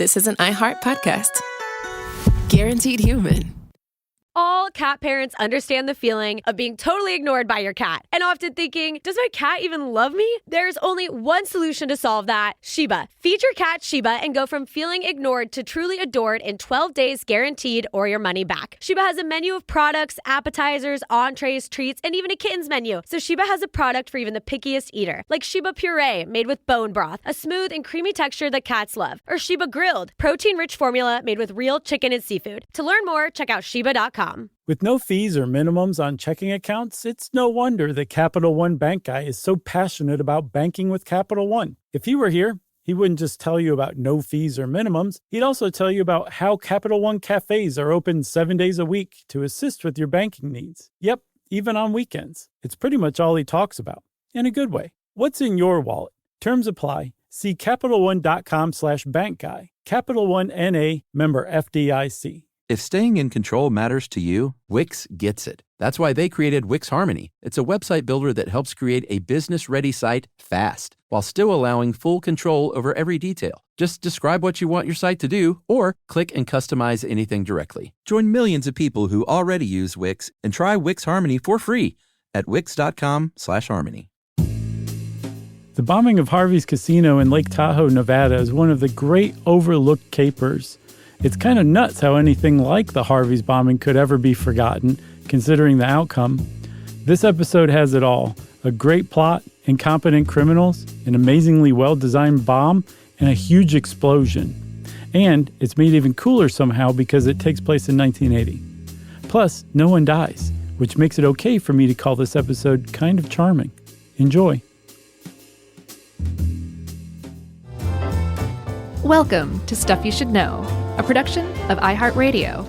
this is an iHeart podcast. Guaranteed human. All cat parents understand the feeling of being totally ignored by your cat and often thinking, does my cat even love me? There's only one solution to solve that, Sheba. Feed your cat Sheba and go from feeling ignored to truly adored in 12 days guaranteed or your money back. Sheba has a menu of products, appetizers, entrees, treats, and even a kittens menu. So Sheba has a product for even the pickiest eater, like Sheba Puree made with bone broth, a smooth and creamy texture that cats love, or Sheba Grilled, protein-rich formula made with real chicken and seafood. To learn more, check out Sheba.com. With no fees or minimums on checking accounts, it's no wonder that Capital One Bank Guy is so passionate about banking with Capital One. If he were here, he wouldn't just tell you about no fees or minimums. He'd also tell you about how Capital One cafes are open 7 days a week to assist with your banking needs. Yep, even on weekends. It's pretty much all he talks about, in a good way. What's in your wallet? Terms apply. See CapitalOne.com/bankguy. Capital One N.A., member FDIC. If staying in control matters to you, Wix gets it. That's why they created Wix Harmony. It's a website builder that helps create a business-ready site fast, while still allowing full control over every detail. Just describe what you want your site to do, or click and customize anything directly. Join millions of people who already use Wix and try Wix Harmony for free at wix.com/harmony. The bombing of Harvey's casino in Lake Tahoe, Nevada is one of the great overlooked capers. It's kind of nuts how anything like the Harvey's bombing could ever be forgotten, considering the outcome. This episode has it all. A great plot, incompetent criminals, an amazingly well-designed bomb, and a huge explosion. And it's made even cooler somehow because it takes place in 1980. Plus, no one dies, which makes it okay for me to call this episode kind of charming. Enjoy. Welcome to Stuff You Should Know, a production of iHeartRadio.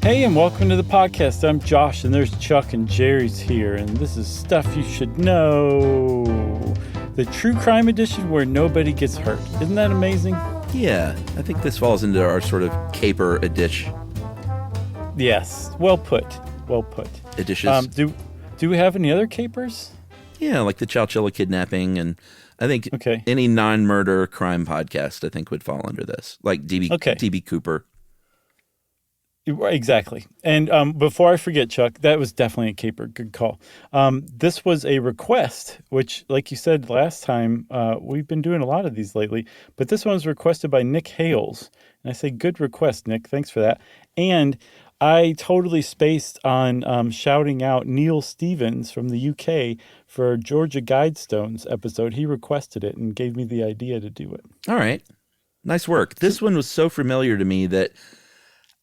Hey, and welcome to the podcast. I'm Josh, and there's Chuck and Jerry's here, and this is Stuff You Should Know, the true crime edition where nobody gets hurt. Isn't that amazing? Yeah, I think this falls into our sort of caper edition. Yes, well put. Well put. Editions. Do we have any other capers? Yeah, like the Chowchilla kidnapping, and I think any non-murder crime podcast, I think, would fall under this, like D.B. Cooper. Exactly. And before I forget, Chuck, that was definitely a caper. Good call. This was a request, which, like you said last time, we've been doing a lot of these lately, but this one was requested by Nick Hales. And I say, good request, Nick. Thanks for that. And I totally spaced on shouting out Neil Stevens from the UK for Georgia Guidestones episode. He requested it and gave me the idea to do it. All right. Nice work. This one was so familiar to me that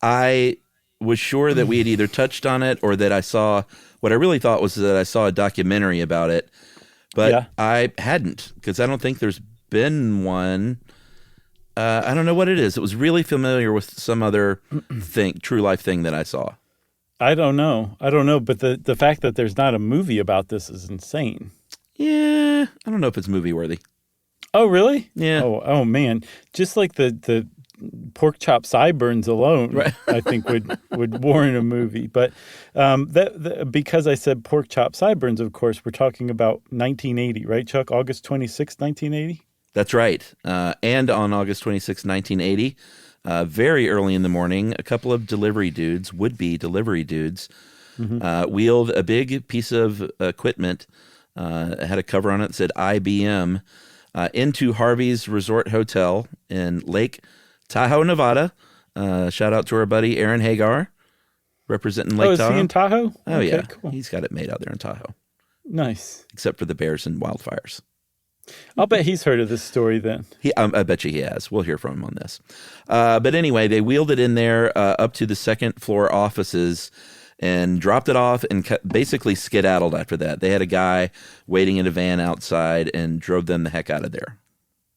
I was sure that we had either touched on it or that I saw, what I really thought was that I saw a documentary about it, but I hadn't, because I don't think there's been one. I don't know what it is. It was really familiar with some other true life thing that I saw. I don't know, but the fact that there's not a movie about this is insane. Yeah, I don't know if it's movie worthy. Oh, really? Yeah. Oh man, just like the pork chop sideburns alone, right. I think would warrant a movie. But because I said pork chop sideburns, of course, we're talking about 1980, right, Chuck? August 26, 1980? That's right. And on August 26, 1980, very early in the morning, a couple of would-be delivery dudes, wheeled a big piece of equipment, had a cover on it that said IBM, into Harvey's Resort Hotel in Lake Tahoe, Nevada. Shout out to our buddy Aaron Hagar, representing Lake Tahoe. Oh, is he in Tahoe? Oh, okay, yeah. Cool. He's got it made out there in Tahoe. Nice. Except for the bears and wildfires. I'll bet he's heard of this story then. I bet you he has. We'll hear from him on this. But anyway, they wheeled it in there up to the second floor offices and dropped it off and basically skedaddled after that. They had a guy waiting in a van outside and drove them the heck out of there.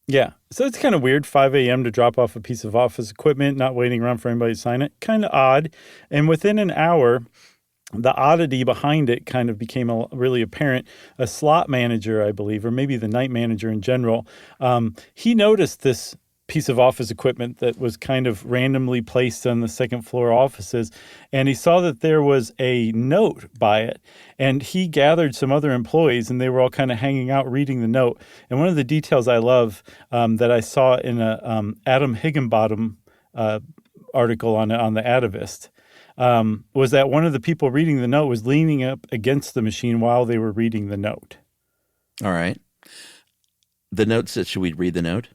Yeah. So it's kind of weird, 5 a.m. to drop off a piece of office equipment, not waiting around for anybody to sign it. Kind of odd. And within an hour, the oddity behind it kind of became really apparent. A slot manager, I believe, or maybe the night manager in general, he noticed this piece of office equipment that was kind of randomly placed on the second floor offices, and he saw that there was a note by it, and he gathered some other employees, and they were all kind of hanging out reading the note. And one of the details I love that I saw in a Adam Higginbottom article on the Atavist was that one of the people reading the note was leaning up against the machine while they were reading the note. All right. The note said, should we read the note?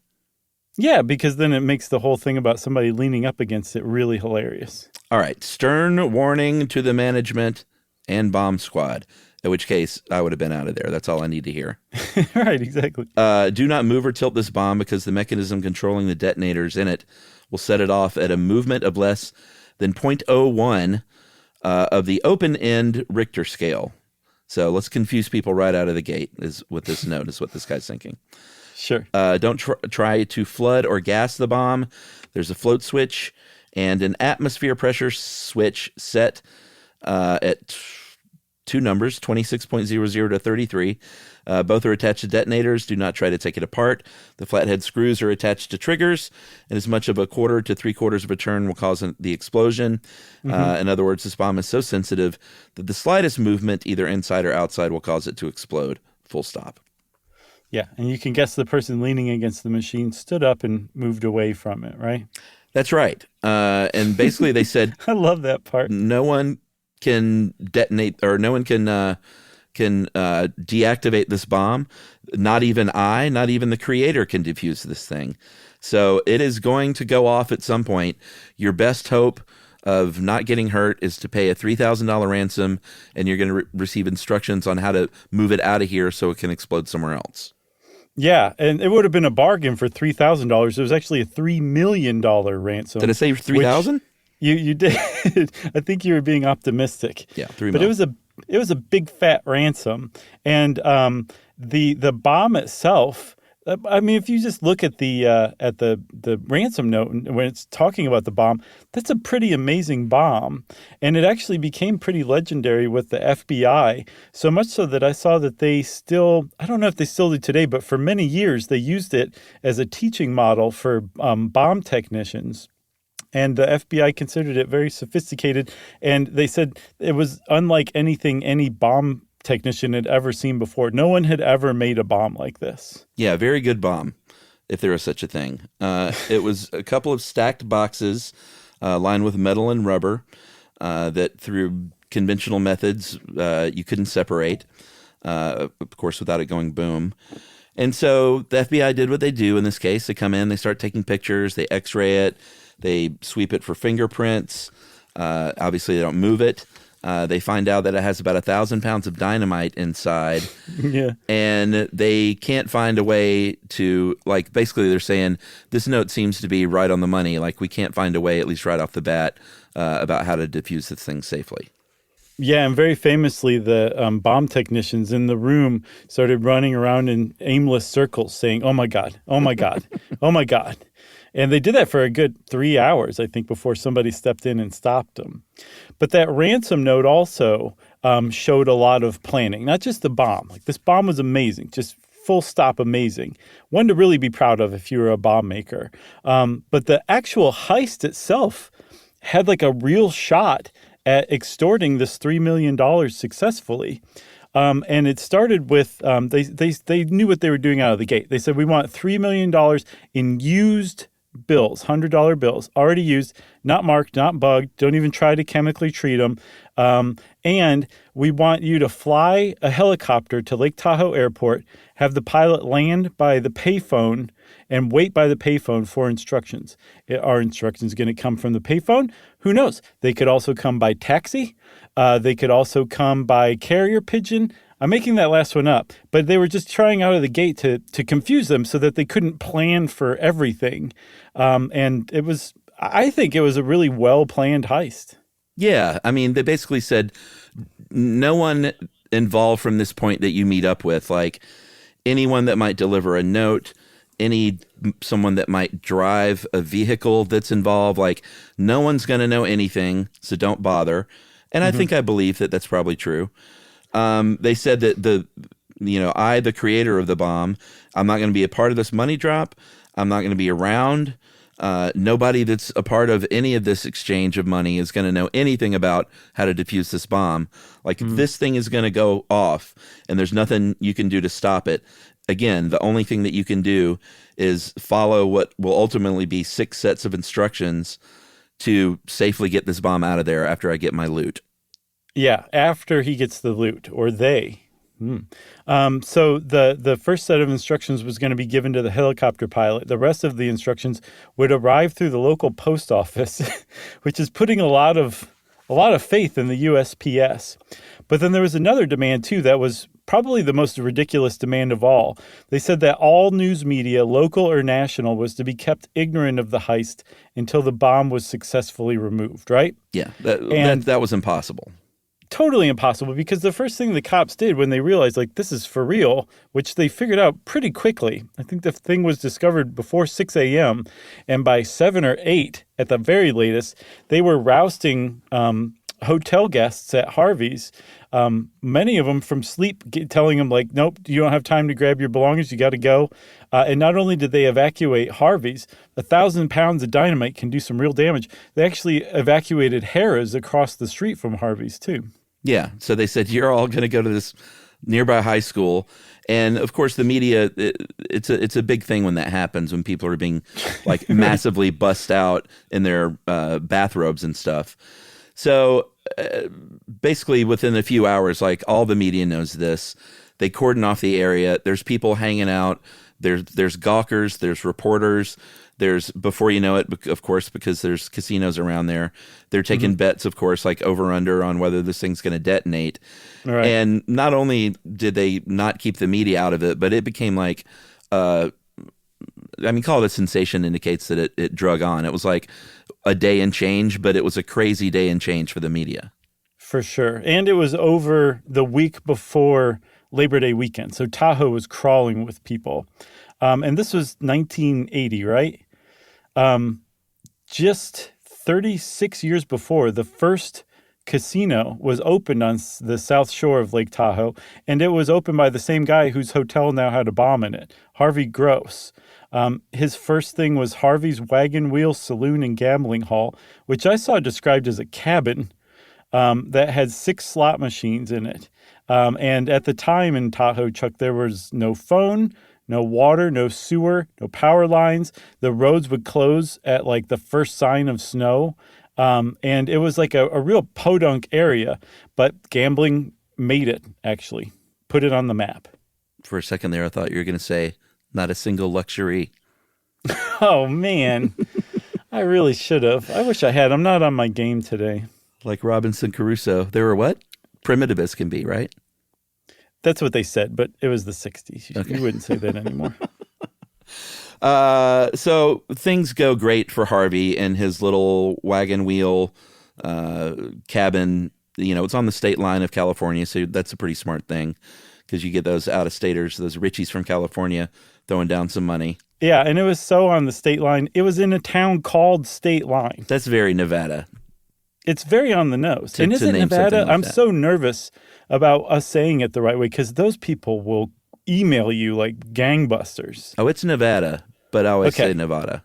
Yeah, because then it makes the whole thing about somebody leaning up against it really hilarious. All right. Stern warning to the management and bomb squad, in which case I would have been out of there. That's all I need to hear. Right, exactly. Do not move or tilt this bomb because the mechanism controlling the detonators in it will set it off at a movement of less than 0.01 of the open-end Richter scale. So let's confuse people right out of the gate is what this note is, what this guy's thinking. Sure. Don't try to flood or gas the bomb. There's a float switch and an atmosphere pressure switch set at two numbers, 26.00 to 33. Both are attached to detonators. Do not try to take it apart. The flathead screws are attached to triggers, and as much of a quarter to 3/4 of a turn will cause the explosion. In other words, this bomb is so sensitive that the slightest movement, either inside or outside, will cause it to explode. Full stop. Yeah, and you can guess the person leaning against the machine stood up and moved away from it, right? That's right. And basically they said, I love that part. No one can detonate, or no one can deactivate this bomb. Not even the creator can defuse this thing. So it is going to go off at some point. Your best hope of not getting hurt is to pay a $3,000 ransom, and you're going to receive instructions on how to move it out of here so it can explode somewhere else. Yeah, and it would have been a bargain for $3,000. It was actually a $3 million ransom. Did I say 3,000? You did. I think you were being optimistic. Yeah, $3 million. But it was a big fat ransom, and the bomb itself. I mean, if you just look at the ransom note when it's talking about the bomb, that's a pretty amazing bomb, and it actually became pretty legendary with the FBI. So much so that I saw that they still, I don't know if they still do today, but for many years they used it as a teaching model for bomb technicians. And the FBI considered it very sophisticated, and they said it was unlike anything any bomb technician had ever seen before. No one had ever made a bomb like this. Yeah, very good bomb, if there was such a thing. It was a couple of stacked boxes lined with metal and rubber that through conventional methods you couldn't separate, of course, without it going boom. And so the FBI did what they do in this case. They come in, they start taking pictures, they x-ray it, they sweep it for fingerprints. Obviously, they don't move it. They find out that it has about 1,000 pounds of dynamite inside. Yeah. And they can't find a way to, like, basically they're saying, this note seems to be right on the money. Like, we can't find a way, at least right off the bat, about how to defuse this thing safely. Yeah, and very famously, the bomb technicians in the room started running around in aimless circles saying, oh, my God, oh, my God, oh, my God. And they did that for a good 3 hours, I think, before somebody stepped in and stopped them. But that ransom note also showed a lot of planning, not just the bomb. Like, this bomb was amazing, just full stop amazing. One to really be proud of if you were a bomb maker. But the actual heist itself had like a real shot at extorting this $3 million successfully. And it started with they knew what they were doing out of the gate. They said, we want $3 million in used bills, $100 bills, already used, not marked, not bugged, don't even try to chemically treat them. And we want you to fly a helicopter to Lake Tahoe Airport, have the pilot land by the payphone, and wait by the payphone for instructions. Are instructions going to come from the payphone? Who knows? They could also come by taxi. They could also come by carrier pigeon. I'm making that last one up, but they were just trying out of the gate to confuse them so that they couldn't plan for everything. And I think it was a really well-planned heist. Yeah, I mean, they basically said no one involved from this point that you meet up with, like anyone that might deliver a note, someone that might drive a vehicle that's involved, like no one's going to know anything, so don't bother. And I think I believe that that's probably true. They said that I, the creator of the bomb, I'm not going to be a part of this money drop. I'm not going to be around. Nobody that's a part of any of this exchange of money is going to know anything about how to defuse this bomb. Like, this thing is going to go off, and there's nothing you can do to stop it. Again, the only thing that you can do is follow what will ultimately be 6 sets of instructions to safely get this bomb out of there after I get my loot. Yeah, after he gets the loot, or they. So the first set of instructions was going to be given to the helicopter pilot. The rest of the instructions would arrive through the local post office, which is putting a lot of faith in the USPS. But then there was another demand too that was probably the most ridiculous demand of all. They said that all news media, local or national, was to be kept ignorant of the heist until the bomb was successfully removed, right? Yeah, that was impossible. Totally impossible, because the first thing the cops did when they realized, like, this is for real, which they figured out pretty quickly. I think the thing was discovered before 6 a.m., and by 7 or 8 at the very latest, they were rousting hotel guests at Harvey's, many of them from sleep, telling them, like, nope, you don't have time to grab your belongings, you got to go. And not only did they evacuate Harvey's, 1,000 pounds of dynamite can do some real damage. They actually evacuated Harrah's across the street from Harvey's, too. Yeah, so they said, you're all going to go to this nearby high school. And, of course, the media, it's a big thing when that happens, when people are being, like, massively bussed out in their bathrobes and stuff. So, basically, within a few hours, like, all the media knows this. They cordon off the area. There's people hanging out. There's gawkers. There's reporters. There's, before you know it, of course, because there's casinos around there, they're taking bets, of course, like over-under on whether this thing's going to detonate. Right. And not only did they not keep the media out of it, but it became like, call it a sensation, indicates that it drug on. It was like a day and change, but it was a crazy day and change for the media. For sure. And it was over the week before Labor Day weekend. So Tahoe was crawling with people. And this was 1980, right? Just 36 years before, the first casino was opened on the south shore of Lake Tahoe, and it was opened by the same guy whose hotel now had a bomb in it, Harvey Gross. His first thing was Harvey's Wagon Wheel Saloon and Gambling Hall, which I saw described as a cabin that had 6 slot machines in it. And at the time in Tahoe, Chuck, there was no phone, no water, no sewer, no power lines. The roads would close at like the first sign of snow. And it was like a real podunk area. But gambling made it, actually. Put it on the map. For a second there, I thought you were going to say, not a single luxury. Oh, man. I really should have. I wish I had. I'm not on my game today. Like Robinson Crusoe. They were what? Primitive as can be, right? That's what they said, but it was the 60s. You wouldn't say that anymore. So things go great for Harvey and his little wagon wheel cabin. It's on the state line of California, so that's a pretty smart thing, because you get those out-of-staters, those Richies from California, throwing down some money. Yeah, and it was so on the state line. It was in a town called State Line. That's very Nevada. It's very on the nose. And is it Nevada? I'm so nervous about us saying it the right way, because those people will email you like gangbusters. Oh, it's Nevada, but I always say Nevada.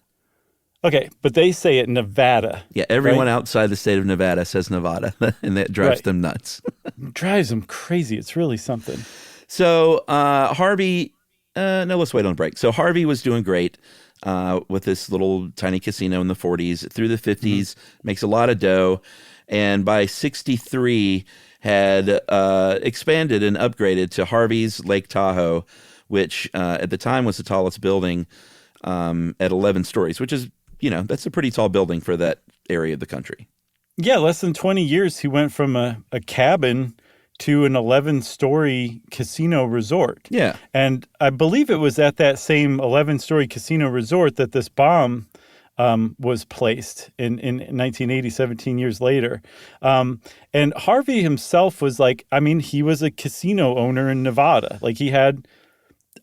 Okay, but they say it Nevada. Yeah, everyone outside the state of Nevada says Nevada, and that drives them nuts. Drives them crazy. It's really something. So Harvey, let's wait on a break. So Harvey was doing great with this little tiny casino in the 40s. Through the 50s, makes a lot of dough. And by 63, had expanded and upgraded to Harvey's Lake Tahoe, which at the time was the tallest building at 11 stories, which is, that's a pretty tall building for that area of the country. Yeah, less than 20 years, he went from a cabin to an 11-story casino resort. Yeah. And I believe it was at that same 11-story casino resort that this bomb was placed in 1980, 17 years later. And Harvey himself was he was a casino owner in Nevada. Like, he had,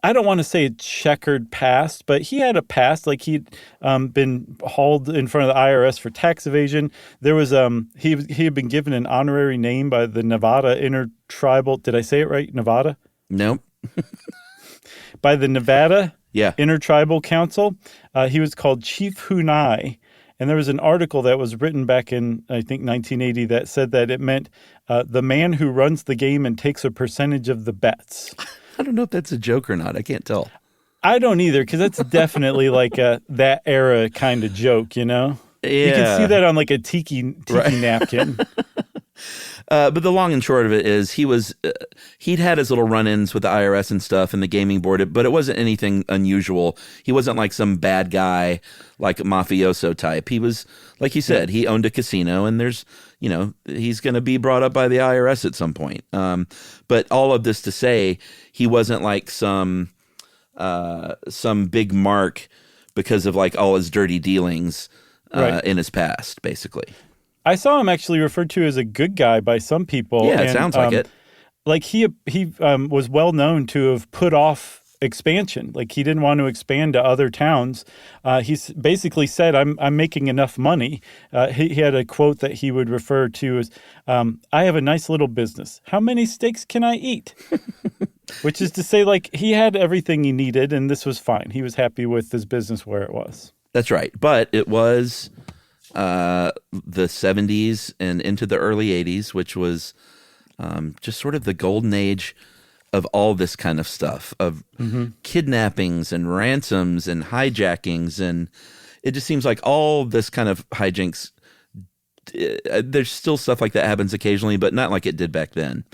I don't want to say a checkered past, but he had a past. Like, he'd been hauled in front of the IRS for tax evasion. There was he had been given an honorary name by the Nevada Intertribal. Did I say it right? Nevada? Nope. by the Nevada Yeah. Intertribal Council. He was called Chief Hunai. And there was an article that was written back in, I think, 1980 that said that it meant the man who runs the game and takes a percentage of the bets. I don't know if that's a joke or not. I can't tell. I don't either, because that's definitely like that era kind of joke, you know? Yeah. You can see that on like a tiki napkin. But the long and short of it is he'd had his little run-ins with the IRS and stuff and the gaming board, but it wasn't anything unusual. He wasn't like some bad guy, like a mafioso type. He was, like you said, he owned a casino, and he's going to be brought up by the IRS at some point. But all of this to say, he wasn't like some big mark because of like all his dirty dealings in his past, basically. I saw him actually referred to as a good guy by some people. Yeah, it sounds like it. Like he was well known to have put off expansion. Like he didn't want to expand to other towns. He basically said, I'm making enough money. He had a quote that he would refer to as, I have a nice little business. How many steaks can I eat? Which is to say, like, he had everything he needed, and this was fine. He was happy with his business where it was. That's right. But it was the 70s and into the early 80s, which was just sort of the golden age of all this kind of stuff, of kidnappings and ransoms and hijackings. And it just seems like all this kind of hijinks, there's still stuff like that happens occasionally, but not like it did back then.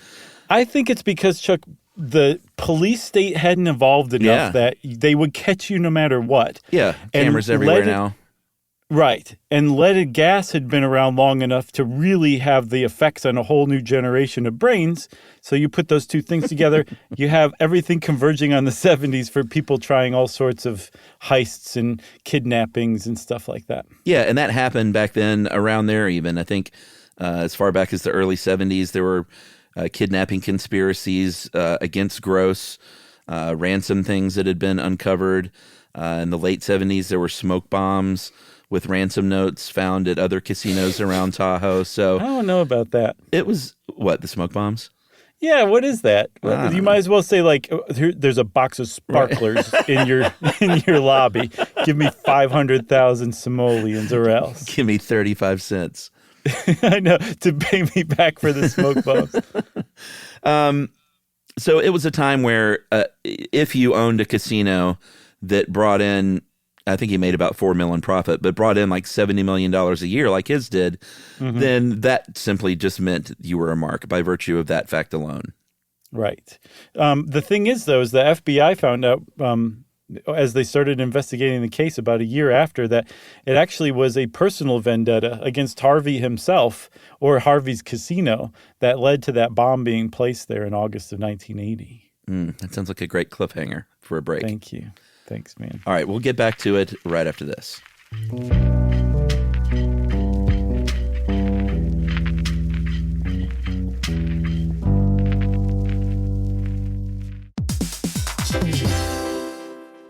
I think it's because, Chuck, the police state hadn't evolved enough that they would catch you no matter what. Yeah, cameras everywhere now. Right. And leaded gas had been around long enough to really have the effects on a whole new generation of brains. So you put those two things together, you have everything converging on the 70s for people trying all sorts of heists and kidnappings and stuff like that. Yeah, and that happened back then around there even. I think as far back as the early 70s, there were kidnapping conspiracies against Gross, ransom things that had been uncovered. In the late 70s, there were smoke bombs with ransom notes found at other casinos around Tahoe. So I don't know about that. It was, what, the smoke bombs? Yeah, what is that? You might as well say, like, there's a box of sparklers in your lobby. Give me 500,000 simoleons or else. Give me 35 cents. I know, to pay me back for the smoke bombs. So it was a time where if you owned a casino that brought in, I think he made about $4 million profit, but brought in like $70 million a year like his did, then that simply just meant you were a mark by virtue of that fact alone. Right. The thing is, though, is the FBI found out as they started investigating the case about a year after that it actually was a personal vendetta against Harvey himself or Harvey's casino that led to that bomb being placed there in August of 1980. That sounds like a great cliffhanger for a break. Thank you. Thanks, man. All right, we'll get back to it right after this.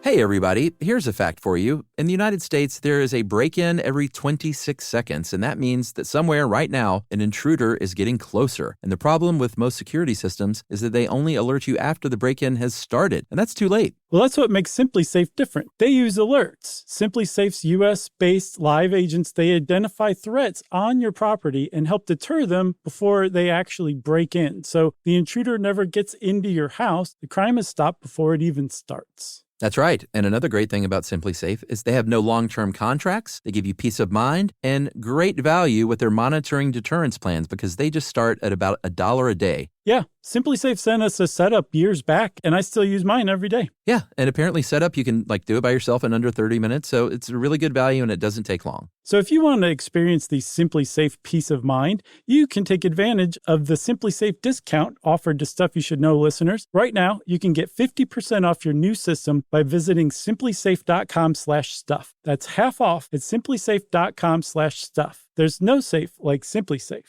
Hey, everybody. Here's a fact for you. In the United States, there is a break-in every 26 seconds, and that means that somewhere right now, an intruder is getting closer. And the problem with most security systems is that they only alert you after the break-in has started, and that's too late. Well, that's what makes SimpliSafe different. They use alerts. SimpliSafe's U.S.-based live agents, they identify threats on your property and help deter them before they actually break in. So the intruder never gets into your house. The crime is stopped before it even starts. That's right. And another great thing about SimpliSafe is they have no long-term contracts. They give you peace of mind and great value with their monitoring deterrence plans because they just start at about $1 a day. Yeah, SimpliSafe sent us a setup years back, and I still use mine every day. Yeah, and apparently setup, you can do it by yourself in under 30 minutes, so it's a really good value and it doesn't take long. So if you want to experience the SimpliSafe peace of mind, you can take advantage of the SimpliSafe discount offered to Stuff You Should Know listeners. Right now, you can get 50% off your new system by visiting simplisafe.com/stuff. That's half off at simplisafe.com/stuff. There's no safe like SimpliSafe.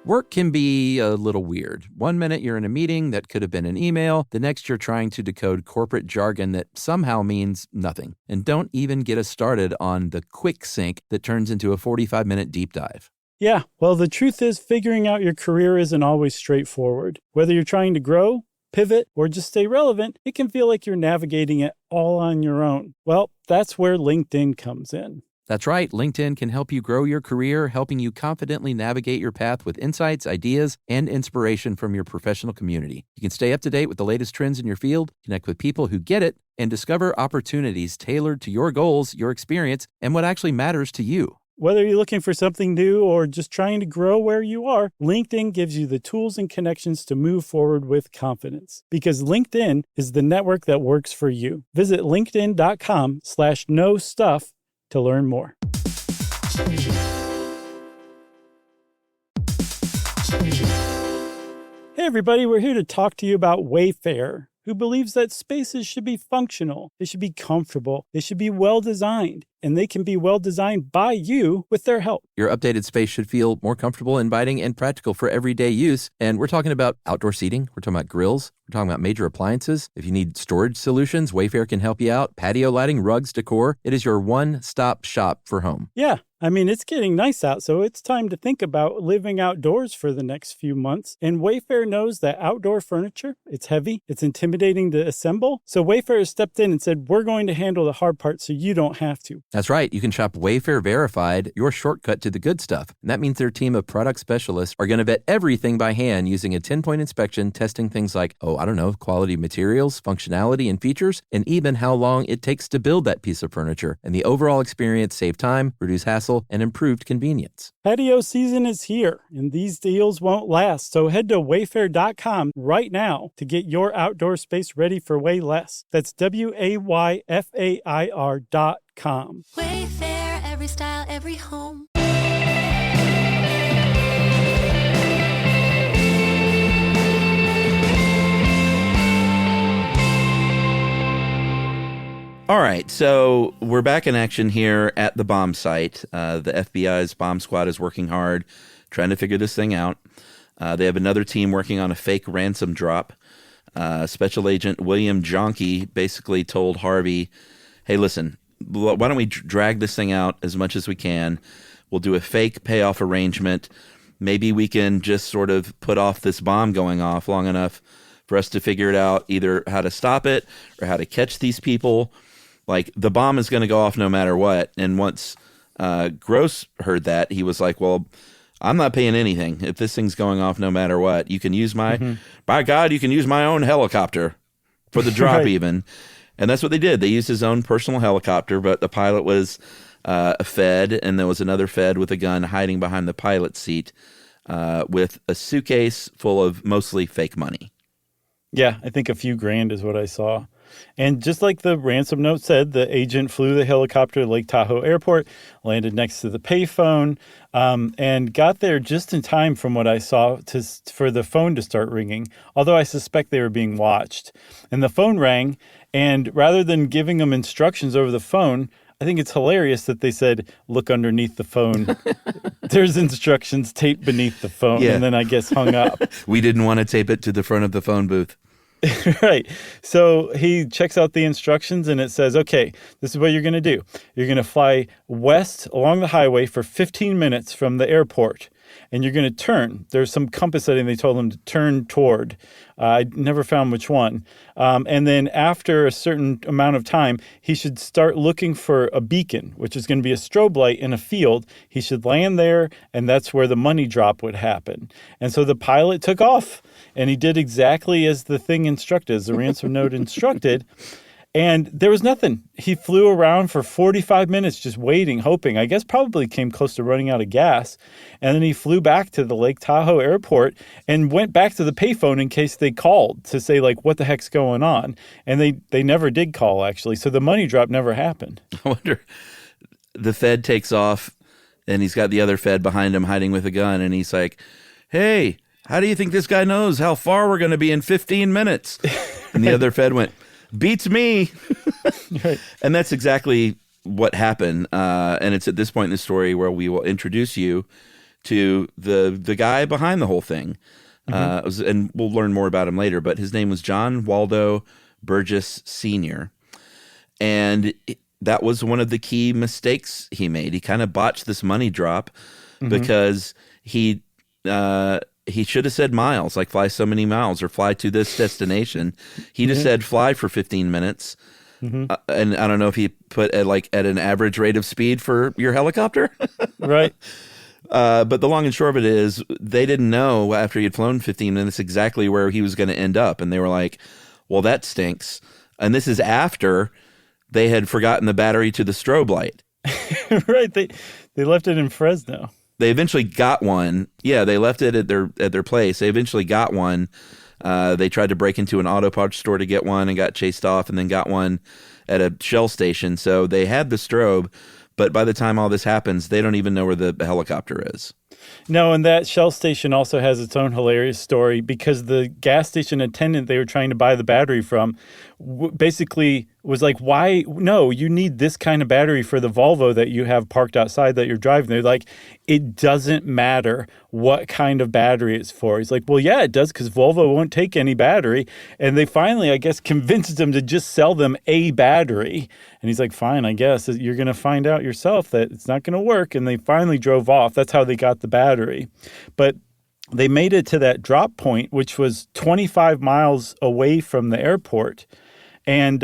Work can be a little weird. One minute you're in a meeting that could have been an email. The next you're trying to decode corporate jargon that somehow means nothing. And don't even get us started on the quick sync that turns into a 45-minute deep dive. Yeah, well, the truth is figuring out your career isn't always straightforward. Whether you're trying to grow, pivot, or just stay relevant, it can feel like you're navigating it all on your own. Well, that's where LinkedIn comes in. That's right. LinkedIn can help you grow your career, helping you confidently navigate your path with insights, ideas, and inspiration from your professional community. You can stay up to date with the latest trends in your field, connect with people who get it, and discover opportunities tailored to your goals, your experience, and what actually matters to you. Whether you're looking for something new or just trying to grow where you are, LinkedIn gives you the tools and connections to move forward with confidence. Because LinkedIn is the network that works for you. Visit linkedin.com/knowstuff to learn more. Hey everybody, we're here to talk to you about Wayfair, who believes that spaces should be functional, they should be comfortable, they should be well designed, and they can be well designed by you with their help. Your updated space should feel more comfortable, inviting, and practical for everyday use. And we're talking about outdoor seating. We're talking about grills. We're talking about major appliances. If you need storage solutions, Wayfair can help you out. Patio lighting, rugs, decor. It is your one-stop shop for home. Yeah, I mean, it's getting nice out, so it's time to think about living outdoors for the next few months. And Wayfair knows that outdoor furniture, it's heavy, it's intimidating to assemble. So Wayfair has stepped in and said, we're going to handle the hard part so you don't have to. That's right. You can shop Wayfair Verified, your shortcut to the good stuff. And that means their team of product specialists are going to vet everything by hand using a 10-point inspection, testing things like, quality materials, functionality, and features, and even how long it takes to build that piece of furniture. And the overall experience save time, reduce hassle, and improved convenience. Patio season is here, and these deals won't last. So head to wayfair.com right now to get your outdoor space ready for way less. That's WAYFAIR.com. Wayfair, every style, every home. All right, so we're back in action here at the bomb site. The FBI's bomb squad is working hard, trying to figure this thing out. They have another team working on a fake ransom drop. Special Agent William Jonke basically told Harvey, hey, listen, why don't we drag this thing out as much as we can? We'll do a fake payoff arrangement. Maybe we can just sort of put off this bomb going off long enough for us to figure it out, either how to stop it or how to catch these people. Like, the bomb is going to go off no matter what. And once Gross heard that, he was like, well, I'm not paying anything if this thing's going off no matter what. You can use by God, you can use my own helicopter for the drop even. And that's what they did. They used his own personal helicopter, but the pilot was a Fed, and there was another Fed with a gun hiding behind the pilot's seat with a suitcase full of mostly fake money. Yeah, I think a few grand is what I saw. And just like the ransom note said, the agent flew the helicopter to Lake Tahoe Airport, landed next to the payphone, and got there just in time from what I saw for the phone to start ringing, although I suspect they were being watched. And the phone rang, and rather than giving them instructions over the phone, I think it's hilarious that they said, look underneath the phone. There's instructions taped beneath the phone, and then I guess hung up. We didn't want to tape it to the front of the phone booth. Right. So he checks out the instructions and it says, okay, this is what you're going to do. You're going to fly west along the highway for 15 minutes from the airport. And you're going to turn. There's some compass setting they told him to turn toward. I never found which one. And then after a certain amount of time, he should start looking for a beacon, which is going to be a strobe light in a field. He should land there, and that's where the money drop would happen. And so the pilot took off, and he did exactly as the thing instructed, as the ransom note instructed. And there was nothing. He flew around for 45 minutes just waiting, hoping. I guess probably came close to running out of gas. And then he flew back to the Lake Tahoe airport and went back to the payphone in case they called to say, like, what the heck's going on? And they never did call, actually. So the money drop never happened. I wonder, the Fed takes off, and he's got the other Fed behind him hiding with a gun. And he's like, hey, how do you think this guy knows how far we're going to be in 15 minutes? And the other Fed went, beats me. Right. And that's exactly what happened. And it's at this point in the story where we will introduce you to the guy behind the whole thing. And we'll learn more about him later. But his name was John Waldo Burgess Sr. And that was one of the key mistakes he made. He kind of botched this money drop because he should have said miles, like fly so many miles or fly to this destination. He just said fly for 15 minutes. And I don't know if he put at an average rate of speed for your helicopter. Right. But the long and short of it is they didn't know after he had flown 15 minutes exactly where he was going to end up. And they were like, well, that stinks. And this is after they had forgotten the battery to the strobe light. Right. They left it in Fresno. They eventually got one. Yeah, they left it at their place. They eventually got one. They tried to break into an auto parts store to get one and got chased off, and then got one at a Shell station. So they had the strobe, but by the time all this happens, they don't even know where the helicopter is. No, and that Shell station also has its own hilarious story because the gas station attendant they were trying to buy the battery from basically was like, why? No, you need this kind of battery for the Volvo that you have parked outside that you're driving. They're like, it doesn't matter what kind of battery it's for. He's like, well, yeah, it does because Volvo won't take any battery. And they finally, I guess, convinced him to just sell them a battery. And he's like, fine, I guess you're going to find out yourself that it's not going to work. And they finally drove off. That's how they got the battery. But they made it to that drop point, which was 25 miles away from the airport. And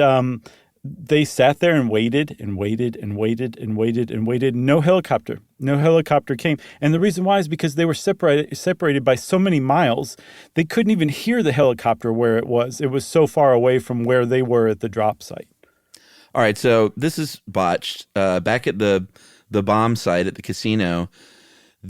they sat there and waited and waited and waited and waited and waited. No helicopter came. And the reason why is because they were separated by so many miles, they couldn't even hear the helicopter where it was. It was so far away from where they were at the drop site. All right, so this is botched. Back at the bomb site at the casino,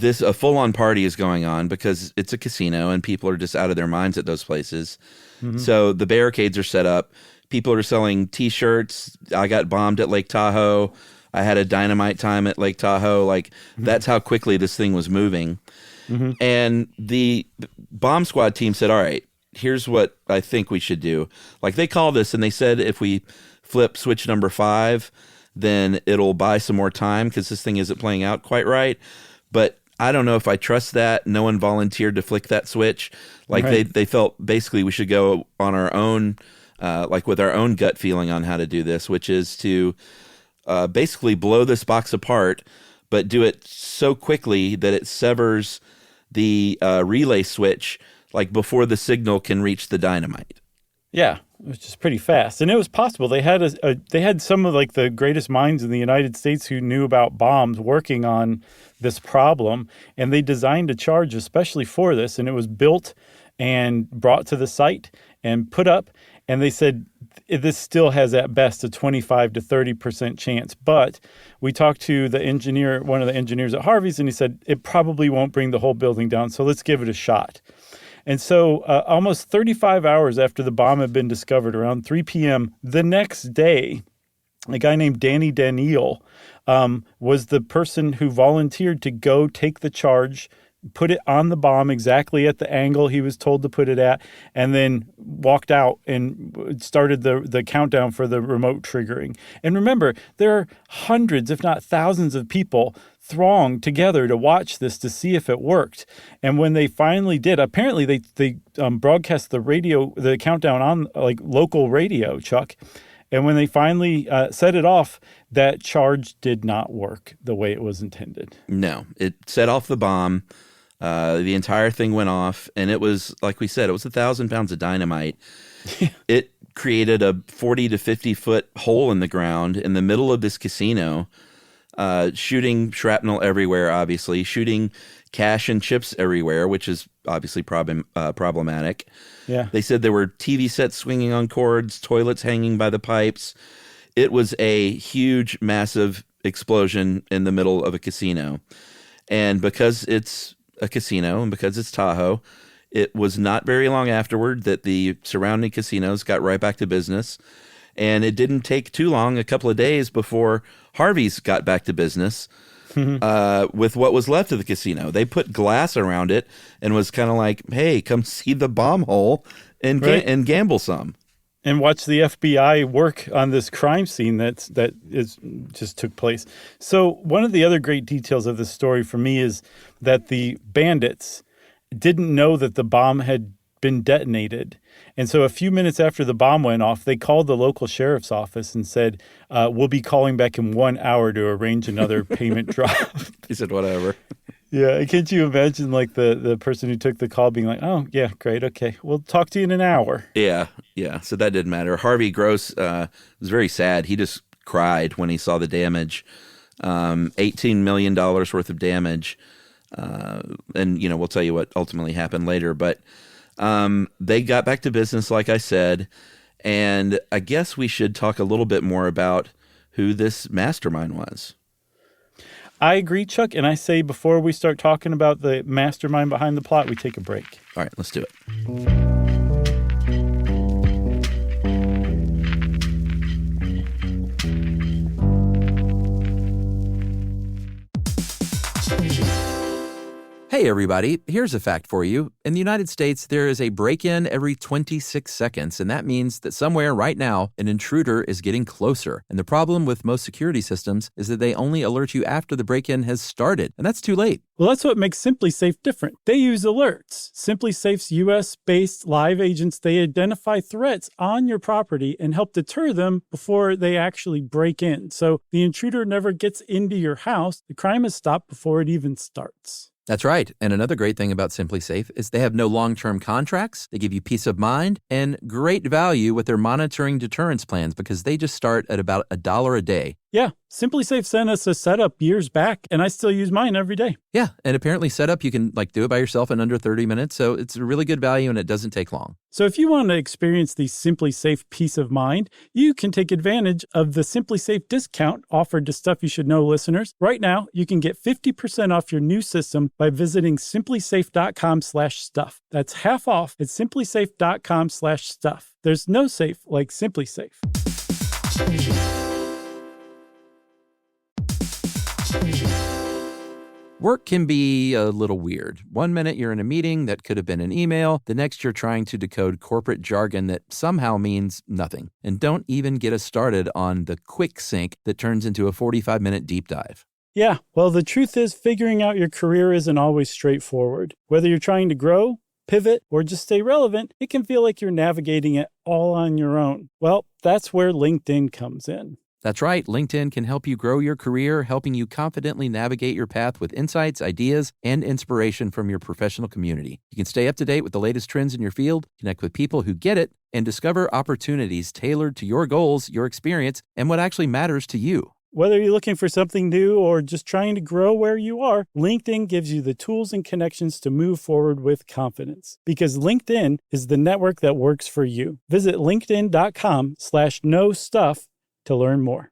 a full-on party is going on because it's a casino and people are just out of their minds at those places. Mm-hmm. So the barricades are set up. People are selling T-shirts. I got bombed at Lake Tahoe. I had a dynamite time at Lake Tahoe. Like, that's how quickly this thing was moving. Mm-hmm. And the bomb squad team said, all right, here's what I think we should do. Like, they called us and they said if we flip switch number 5, then it'll buy some more time because this thing isn't playing out quite right. But I don't know if I trust that. No one volunteered to flick that switch. Like, right. They felt basically we should go on our own, like with our own gut feeling on how to do this, which is to basically blow this box apart, but do it so quickly that it severs the relay switch, like before the signal can reach the dynamite. Yeah, which is pretty fast, and it was possible. They had some of like the greatest minds in the United States who knew about bombs working on this problem, and they designed a charge especially for this, and it was built and brought to the site and put up. And they said this still has at best a 25 to 30% chance. But we talked to the engineer, one of the engineers at Harvey's, and he said it probably won't bring the whole building down. So let's give it a shot. And so almost 35 hours after the bomb had been discovered, around 3 p.m. the next day, a guy named Danny Daniel was the person who volunteered to go take the charge, put it on the bomb exactly at the angle he was told to put it at, and then walked out and started the countdown for the remote triggering. And remember, there are hundreds, if not thousands of people thronged together to watch this to see if it worked. And when they finally did, apparently they broadcast the countdown on like local radio, Chuck. And when they finally set it off, that charge did not work the way it was intended. No, it set off the bomb. The entire thing went off, and it was, like we said, it was 1,000 pounds of dynamite. It created a 40 to 50 foot hole in the ground in the middle of this casino, shooting shrapnel everywhere, obviously, shooting cash and chips everywhere, which is obviously problematic. Yeah. They said there were TV sets swinging on cords, toilets hanging by the pipes. It was a huge, massive explosion in the middle of a casino. And because it's a casino and because it's Tahoe, it was not very long afterward that the surrounding casinos got right back to business. And it didn't take too long, a couple of days, before Harvey's got back to business with what was left of the casino. They put glass around it and was kind of like, hey, come see the bomb hole and and gamble some. And watch the FBI work on this crime scene that just took place. So one of the other great details of this story for me is that the bandits didn't know that the bomb had been detonated. And so a few minutes after the bomb went off, they called the local sheriff's office and said, we'll be calling back in 1 hour to arrange another payment drop. He said, whatever. Yeah, can't you imagine like the person who took the call being like, oh, yeah, great, okay, we'll talk to you in an hour. Yeah. So that didn't matter. Harvey Gross was very sad. He just cried when he saw the damage. $18 million worth of damage. And, we'll tell you what ultimately happened later. But they got back to business, like I said. And I guess we should talk a little bit more about who this mastermind was. I agree, Chuck. And I say before we start talking about the mastermind behind the plot, we take a break. All right, let's do it. Hey, everybody, here's a fact for you. In the United States, there is a break-in every 26 seconds, and that means that somewhere right now, an intruder is getting closer. And the problem with most security systems is that they only alert you after the break-in has started, and that's too late. Well, that's what makes SimpliSafe different. They use alerts. SimpliSafe's U.S.-based live agents, they identify threats on your property and help deter them before they actually break in. So the intruder never gets into your house. The crime is stopped before it even starts. That's right. And another great thing about SimpliSafe is they have no long-term contracts. They give you peace of mind and great value with their monitoring deterrence plans because they just start at about $1 a day. Yeah, SimpliSafe sent us a setup years back, and I still use mine every day. Yeah, and apparently setup, you can do it by yourself in under 30 minutes, so it's a really good value and it doesn't take long. So if you want to experience the SimpliSafe peace of mind, you can take advantage of the SimpliSafe discount offered to Stuff You Should Know listeners. Right now, you can get 50% off your new system by visiting simplisafe.com/stuff. That's half off at simplisafe.com/stuff. There's no safe like SimpliSafe. Work can be a little weird. One minute you're in a meeting that could have been an email. The next you're trying to decode corporate jargon that somehow means nothing. And don't even get us started on the quick sync that turns into a 45-minute deep dive. Yeah, well, the truth is figuring out your career isn't always straightforward. Whether you're trying to grow, pivot, or just stay relevant, it can feel like you're navigating it all on your own. Well, that's where LinkedIn comes in. That's right. LinkedIn can help you grow your career, helping you confidently navigate your path with insights, ideas, and inspiration from your professional community. You can stay up to date with the latest trends in your field, connect with people who get it, and discover opportunities tailored to your goals, your experience, and what actually matters to you. Whether you're looking for something new or just trying to grow where you are, LinkedIn gives you the tools and connections to move forward with confidence. Because LinkedIn is the network that works for you. Visit linkedin.com/knowstuff to learn more.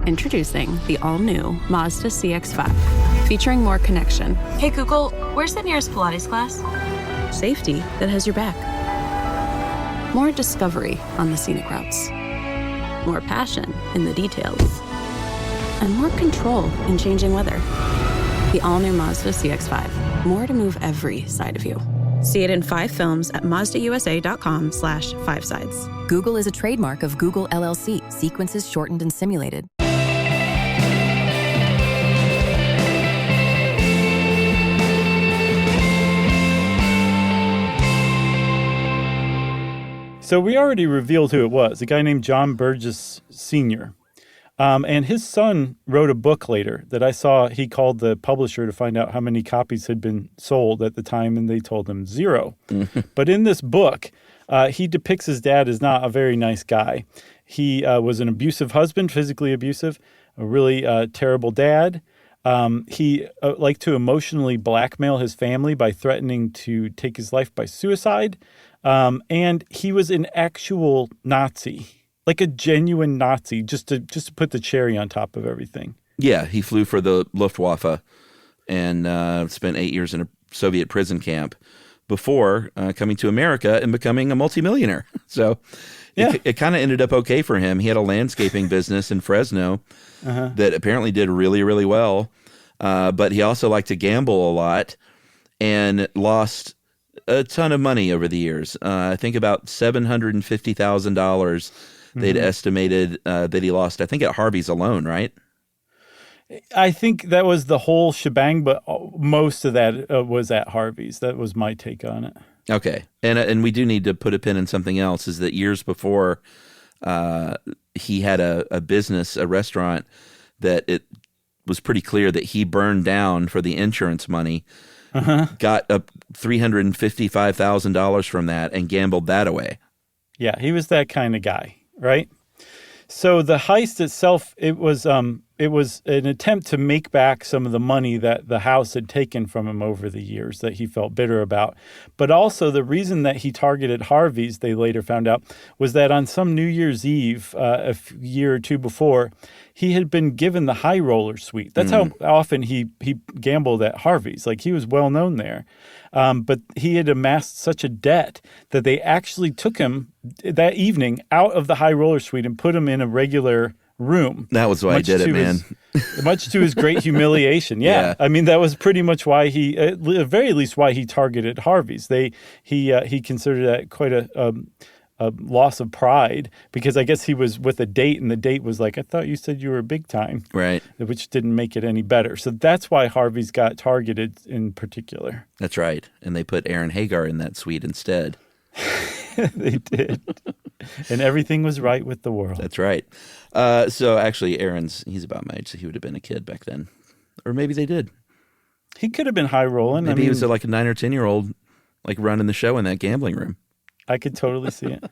Introducing the all-new Mazda CX-5, featuring more connection. Hey Google, where's the nearest Pilates class? Safety that has your back. More discovery on the scenic routes. More passion in the details. And more control in changing weather. The all-new Mazda CX-5. More to move every side of you. See it in 5 films at MazdaUSA.com/5sides. Google is a trademark of Google LLC. Sequences shortened and simulated. So we already revealed who it was, a guy named John Burgess Sr. And his son wrote a book later that I saw. He called the publisher to find out how many copies had been sold at the time, and they told him 0. But in this book, he depicts his dad as not a very nice guy. He was an abusive husband, physically abusive, a really terrible dad. He liked to emotionally blackmail his family by threatening to take his life by suicide. And he was an actual Nazi. Like a genuine Nazi, just to put the cherry on top of everything. Yeah, he flew for the Luftwaffe and spent 8 years in a Soviet prison camp before coming to America and becoming a multimillionaire. So it kind of ended up okay for him. He had a landscaping business in Fresno that apparently did really, really well. But he also liked to gamble a lot and lost a ton of money over the years. I think about $750,000 they'd estimated that he lost, I think, at Harvey's alone, right? I think that was the whole shebang, but most of that was at Harvey's. That was my take on it. Okay. And we do need to put a pin in something else, is that years before he had a business, a restaurant that it was pretty clear that he burned down for the insurance money, got up $355,000 from that and gambled that away. Yeah, he was that kind of guy, right? So the heist itself, it was an attempt to make back some of the money that the house had taken from him over the years that he felt bitter about. But also the reason that he targeted Harvey's, they later found out, was that on some New Year's Eve, a year or two before, he had been given the high roller suite. That's how often he gambled at Harvey's. Like, he was well known there. But he had amassed such a debt that they actually took him that evening out of the high roller suite and put him in a regular room. That was why I did it, man. Much to his great humiliation. Yeah. I mean, that was pretty much why he, at the very least, why he targeted Harvey's. He considered that quite a loss of pride, because I guess he was with a date and the date was like, I thought you said you were big time. Right. Which didn't make it any better. So that's why Harvey's got targeted in particular. That's right. And they put Aaron Hagar in that suite instead. They did. And everything was right with the world. That's right. So actually, he's about my age, so he would have been a kid back then. Or maybe they did. He could have been high rolling. Maybe he was like a 9 or 10-year-old, like running the show in that gambling room. I could totally see it.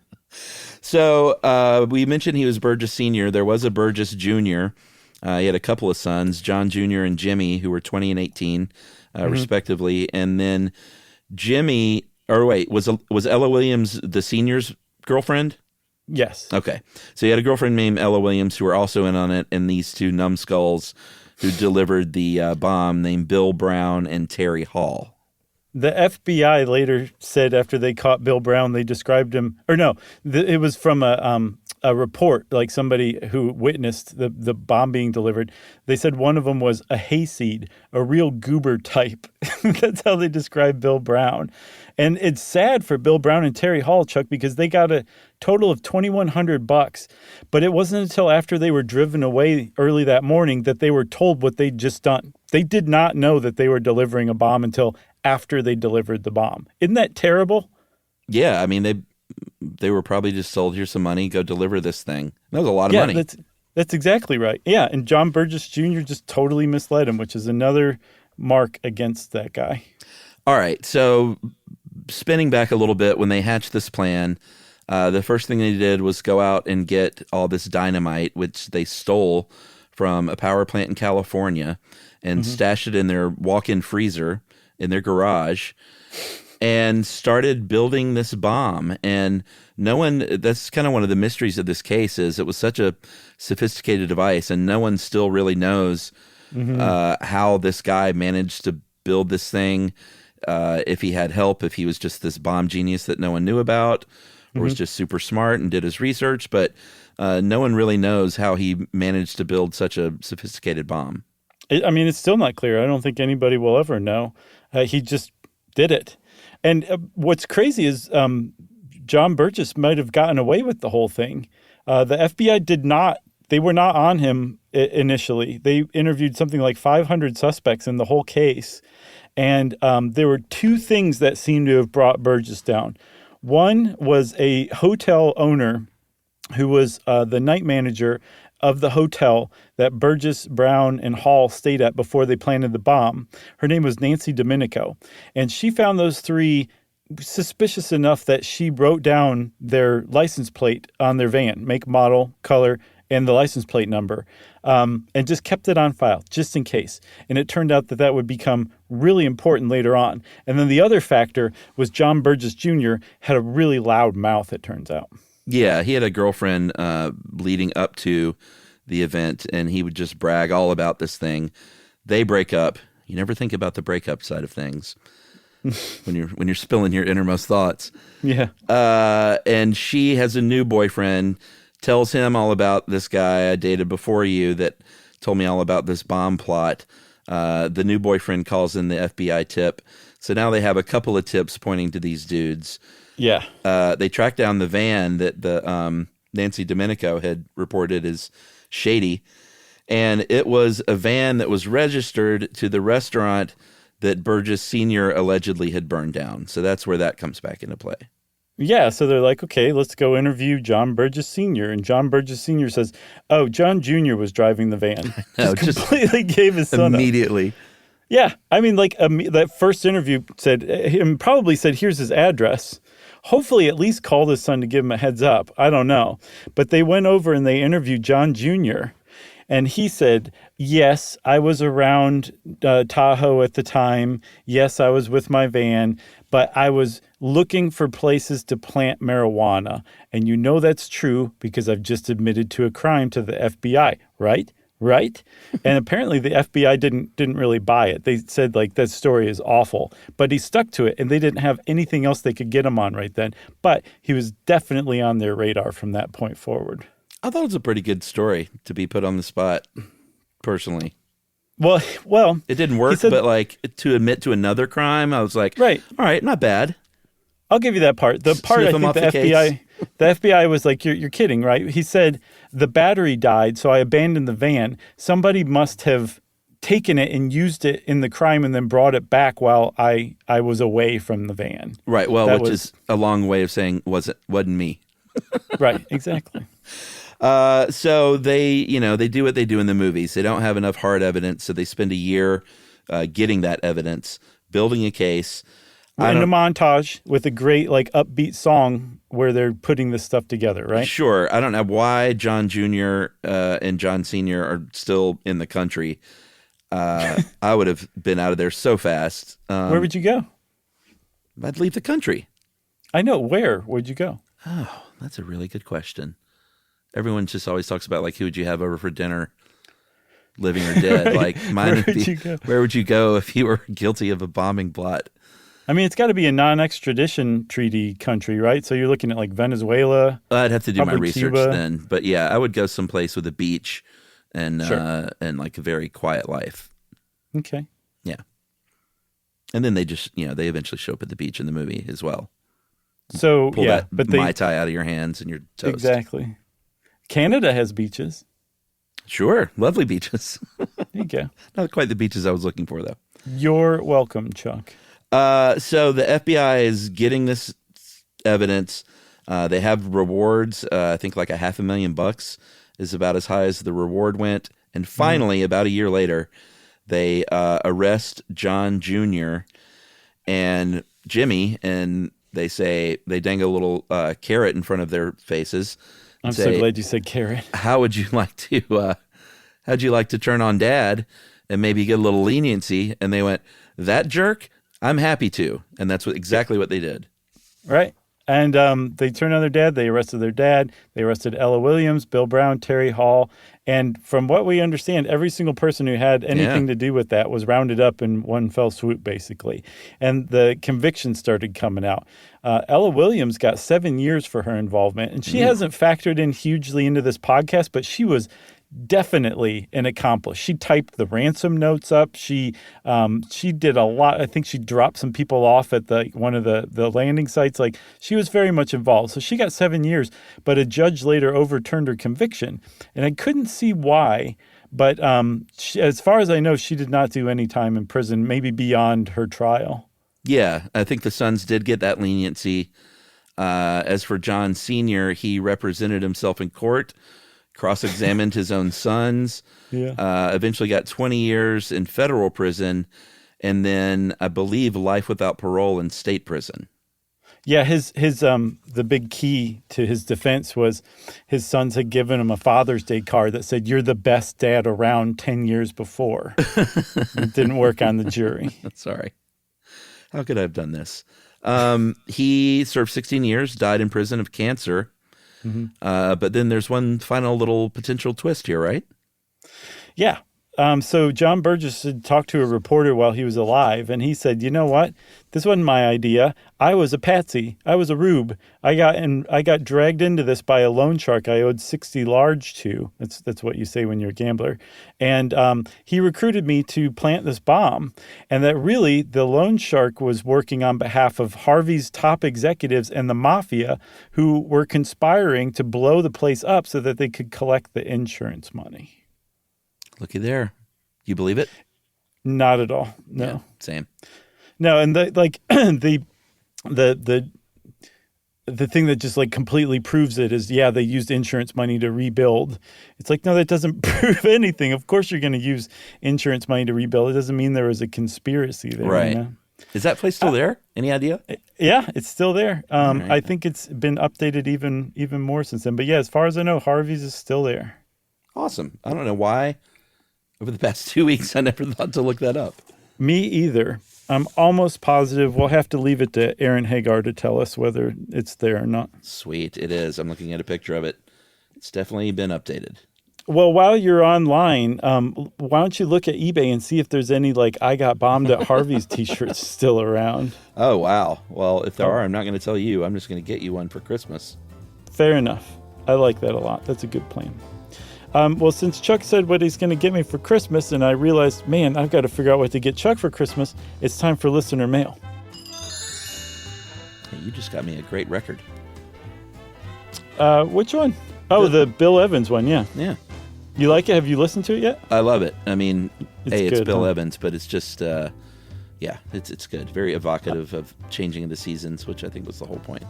So we mentioned he was Burgess Sr. There was a Burgess Jr. He had a couple of sons, John Jr. and Jimmy, who were 20 and 18, respectively. And then Jimmy, was Ella Williams the senior's girlfriend? Yes. Okay. So he had a girlfriend named Ella Williams who were also in on it, and these two numbskulls who delivered the bomb named Bill Brown and Terry Hall. The FBI later said after they caught Bill Brown, they described him, it was from a report, like somebody who witnessed the bomb being delivered. They said one of them was a hayseed, a real goober type. That's how they described Bill Brown. And it's sad for Bill Brown and Terry Hall, Chuck, because they got a total of $2,100. But it wasn't until after they were driven away early that morning that they were told what they'd just done. They did not know that they were delivering a bomb until after they delivered the bomb. Isn't that terrible? Yeah, I mean, they were probably just told, here's some money, go deliver this thing. That was a lot of money. That's exactly right. Yeah, and John Burgess Jr. just totally misled him, which is another mark against that guy. All right, so spinning back a little bit, when they hatched this plan, the first thing they did was go out and get all this dynamite, which they stole from a power plant in California, and stashed it in their walk-in freezer in their garage, and started building this bomb. And that's kind of one of the mysteries of this case, is it was such a sophisticated device, and no one still really knows how this guy managed to build this thing, if he had help, if he was just this bomb genius that no one knew about, or was just super smart and did his research. But no one really knows how he managed to build such a sophisticated bomb. It's still not clear. I don't think anybody will ever know. He just did it. And what's crazy is John Burgess might have gotten away with the whole thing. The FBI they were not on him initially. They interviewed something like 500 suspects in the whole case. And there were two things that seemed to have brought Burgess down. One was a hotel owner who was the night manager of the hotel that Burgess, Brown, and Hall stayed at before they planted the bomb. Her name was Nancy Domenico. And she found those three suspicious enough that she wrote down their license plate on their van, make, model, color, and the license plate number, and just kept it on file just in case. And it turned out that would become really important later on. And then the other factor was John Burgess Jr. had a really loud mouth, it turns out. Yeah, he had a girlfriend leading up to the event, and he would just brag all about this thing. They break up. You never think about the breakup side of things when you're spilling your innermost thoughts. Yeah. And she has a new boyfriend, tells him all about this guy I dated before you that told me all about this bomb plot. The new boyfriend calls in the FBI tip. So now they have a couple of tips pointing to these dudes. Yeah. They tracked down the van that the Nancy Domenico had reported as shady, and it was a van that was registered to the restaurant that Burgess Sr. allegedly had burned down. So that's where that comes back into play. Yeah, so they're like, okay, let's go interview John Burgess Sr. And John Burgess Sr. says, oh, John Jr. was driving the van. Just completely gave his son immediately. up. Yeah, I mean, like that first interview probably said, here's his address. Hopefully at least called his son to give him a heads up. I don't know. But they went over and they interviewed John Jr., and he said, yes, I was around Tahoe at the time. Yes, I was with my van, but I was looking for places to plant marijuana. And you know that's true because I've just admitted to a crime to the FBI, right? Right? And apparently the FBI didn't really buy it. They said, like, that story is awful. But he stuck to it, and they didn't have anything else they could get him on right then. But he was definitely on their radar from that point forward. I thought it was a pretty good story to be put on the spot, personally. Well, it didn't work, but like to admit to another crime, I was like, right, all right, not bad. I'll give you that part. The part I think the FBI was like, you're kidding, right? He said the battery died, so I abandoned the van. Somebody must have taken it and used it in the crime and then brought it back while I was away from the van. Right. Well, which is a long way of saying wasn't me. Right. Exactly. So they do what they do in the movies. They don't have enough hard evidence, so they spend a year getting that evidence, building a case. In a montage with a great, like, upbeat song where they're putting this stuff together, right? Sure. I don't know why John Jr. And John Sr. are still in the country. I would have been out of there so fast. Where would you go? I'd leave the country. I know. Where would you go? Oh, that's a really good question. Everyone just always talks about, like, who would you have over for dinner, living or dead? Right. Like, mine would be, where would you go if you were guilty of a bombing plot? I mean, it's got to be a non-extradition treaty country, right? So you're looking at, like, Venezuela. I'd have to do my research Cuba. then. But yeah, I would go someplace with a beach and like a very quiet life. Okay. Yeah. And then they just, they eventually show up at the beach in the movie as well. So, pull yeah. that Mai Tai out of your hands and you're toast. Exactly. Canada has beaches. Sure. Lovely beaches. There you go. Not quite the beaches I was looking for, though. You're welcome, Chuck. So the FBI is getting this evidence. They have rewards. I think like $500,000 is about as high as the reward went. And finally, about a year later, they arrest John Jr. and Jimmy, and they dangle a little carrot in front of their faces. I'm so glad you said carrot. How would you like to? How'd you like to turn on Dad and maybe get a little leniency? And they went, that jerk. I'm happy to. And that's exactly what they did. Right. And they turned on their dad. They arrested their dad. They arrested Ella Williams, Bill Brown, Terry Hall. And from what we understand, every single person who had anything to do with that was rounded up in one fell swoop, basically. And the convictions started coming out. Ella Williams got 7 years for her involvement. And she hasn't factored in hugely into this podcast, but she was definitely an accomplice. She typed the ransom notes up. She did a lot. I think she dropped some people off at one of the landing sites. Like, she was very much involved. So she got 7 years, but a judge later overturned her conviction. And I couldn't see why, but as far as I know, she did not do any time in prison, maybe beyond her trial. Yeah, I think the sons did get that leniency. As for John Sr., he represented himself in court, cross-examined his own sons, eventually got 20 years in federal prison, and then I believe life without parole in state prison. Yeah, his the big key to his defense was his sons had given him a Father's Day card that said, "You're the best dad around 10 years before." It didn't work on the jury. Sorry. How could I have done this? He served 16 years, died in prison of cancer. But then there's one final little potential twist here, right? Yeah. So John Burgess had talked to a reporter while he was alive, and he said, you know what? This wasn't my idea. I was a patsy. I was a rube. I got dragged into this by a loan shark I owed 60 large to. That's what you say when you're a gambler. And he recruited me to plant this bomb, and that really the loan shark was working on behalf of Harvey's top executives and the mafia who were conspiring to blow the place up so that they could collect the insurance money. Looky there. You believe it? Not at all. No. Yeah, same. No, and the the thing that just like completely proves it is, yeah, they used insurance money to rebuild. It's like, no, that doesn't prove anything. Of course you're going to use insurance money to rebuild. It doesn't mean there was a conspiracy there. Right. You know? Is that place still there? Any idea? Yeah, it's still there. Right. I think it's been updated even more since then. But yeah, as far as I know, Harvey's is still there. Awesome. I don't know why. Over the past 2 weeks, I never thought to look that up. Me either. I'm almost positive. We'll have to leave it to Aaron Hagar to tell us whether it's there or not. Sweet. It is. I'm looking at a picture of it. It's definitely been updated. Well, while you're online, why don't you look at eBay and see if there's any, like, I got bombed at Harvey's t-shirts still around. Oh, wow. Well, if there are, I'm not going to tell you. I'm just going to get you one for Christmas. Fair enough. I like that a lot. That's a good plan. Well, since Chuck said what he's going to get me for Christmas, and I realized, man, I've got to figure out what to get Chuck for Christmas, it's time for listener mail. Hey, you just got me a great record. Which one? Oh, the Bill Evans one, yeah. Yeah. You like it? Have you listened to it yet? I love it. I mean, it's good, Bill Evans, but it's just, it's good. Very evocative of changing the seasons, which I think was the whole point.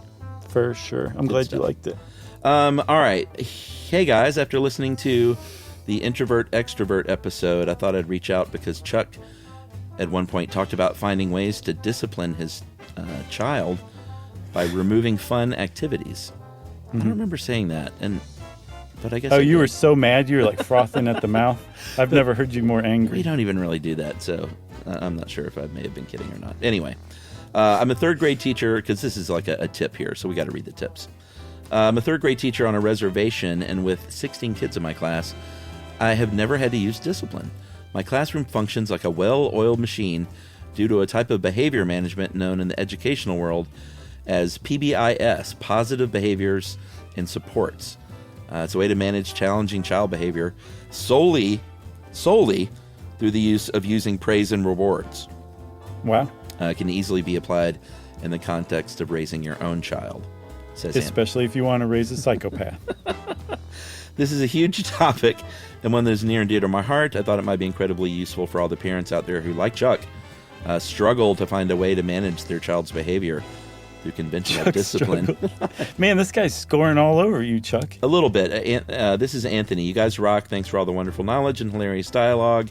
For sure. I'm glad you liked it. All right. Hey, guys, after listening to the Introvert Extrovert episode, I thought I'd reach out because Chuck at one point talked about finding ways to discipline his child by removing fun activities. I don't remember saying that, but I guess. Oh, you were so mad you were like frothing at the mouth. I've never heard you more angry. We don't even really do that, so I'm not sure if I may have been kidding or not. Anyway, I'm a third grade teacher because this is like a tip here, so we got to read the tips. I'm a third grade teacher on a reservation, and with 16 kids in my class, I have never had to use discipline. My classroom functions like a well-oiled machine due to a type of behavior management known in the educational world as PBIS, Positive Behaviors and Supports. It's a way to manage challenging child behavior solely through the use of using praise and rewards. Wow. It can easily be applied in the context of raising your own child. Especially if you want to raise a psychopath. This is a huge topic and one that is near and dear to my heart. I thought it might be incredibly useful for all the parents out there who, like Chuck, struggle to find a way to manage their child's behavior through conventional discipline. Man, this guy's scoring all over you, Chuck. A little bit. This is Anthony. You guys rock. Thanks for all the wonderful knowledge and hilarious dialogue.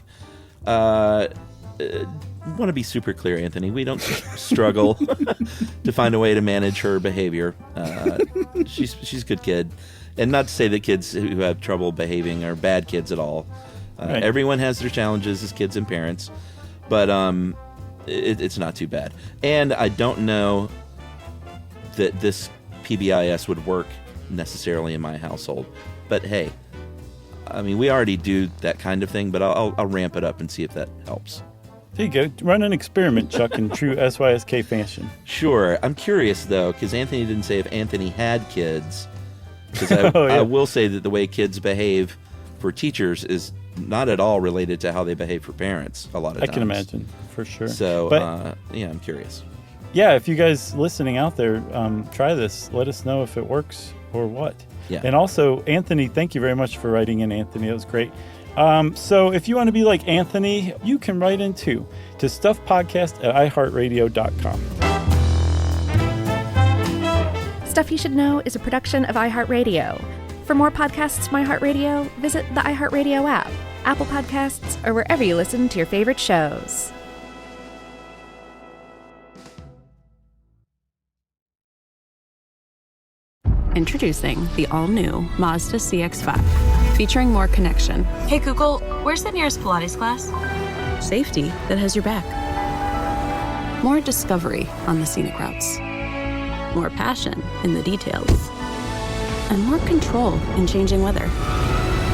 Want to be super clear, Anthony. We don't struggle to find a way to manage her behavior. She's a good kid. And not to say that kids who have trouble behaving are bad kids at all. Right. Everyone has their challenges as kids and parents. But it's not too bad. And I don't know that this PBIS would work necessarily in my household. But hey, I mean, we already do that kind of thing, but I'll ramp it up and see if that helps. There you go. Run an experiment, Chuck, in true SYSK fashion. Sure. I'm curious, though, because Anthony didn't say if Anthony had kids. Because I will say that the way kids behave for teachers is not at all related to how they behave for parents a lot of times. I can imagine, for sure. So, I'm curious. Yeah, if you guys listening out there, try this. Let us know if it works or what. Yeah. And also, Anthony, thank you very much for writing in, Anthony. That was great. So if you want to be like Anthony, you can write in too to stuffpodcast@iheartradio.com. Stuff You Should Know is a production of iHeartRadio. For more podcasts from iHeartRadio, visit the iHeartRadio app, Apple Podcasts, or wherever you listen to your favorite shows. Introducing the all-new Mazda CX-5, featuring more connection, Hey Google, where's the nearest Pilates class? safety that has your back, more discovery on the scenic routes, more passion in the details, and more control in changing weather.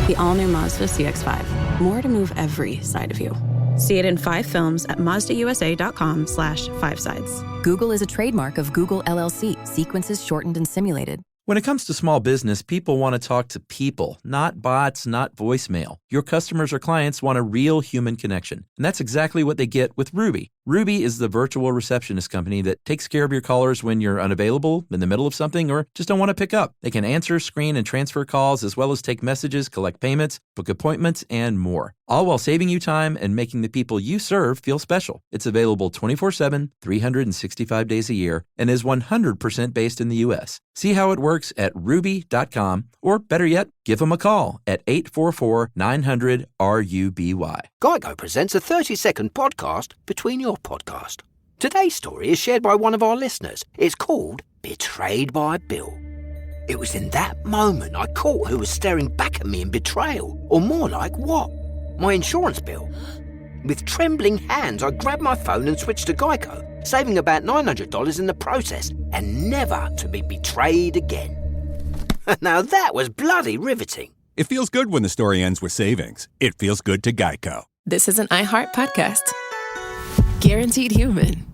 The all-new Mazda CX-5, more to move every side of you. See it in 5 films at MazdaUSA.com/5sides. Google is a trademark of Google LLC, sequences shortened and simulated. When it comes to small business, people want to talk to people, not bots, not voicemail. Your customers or clients want a real human connection, and that's exactly what they get with Ruby. Ruby is the virtual receptionist company that takes care of your callers when you're unavailable, in the middle of something, or just don't want to pick up. They can answer, screen, and transfer calls, as well as take messages, collect payments, book appointments, and more. All while saving you time and making the people you serve feel special. It's available 24/7, 365 days a year, and is 100% based in the U.S. See how it works at ruby.com, or better yet, give them a call at 844-900-RUBY. Geico presents a 30-second podcast between your podcast. Today's story is shared by one of our listeners. It's called Betrayed by Bill. It was in that moment I caught who was staring back at me in betrayal, or more like what? My insurance bill. With trembling hands, I grabbed my phone and switched to Geico, saving about $900 in the process, and never to be betrayed again. Now that was bloody riveting. It feels good when the story ends with savings. It feels good to Geico. This is an iHeart podcast. Guaranteed human.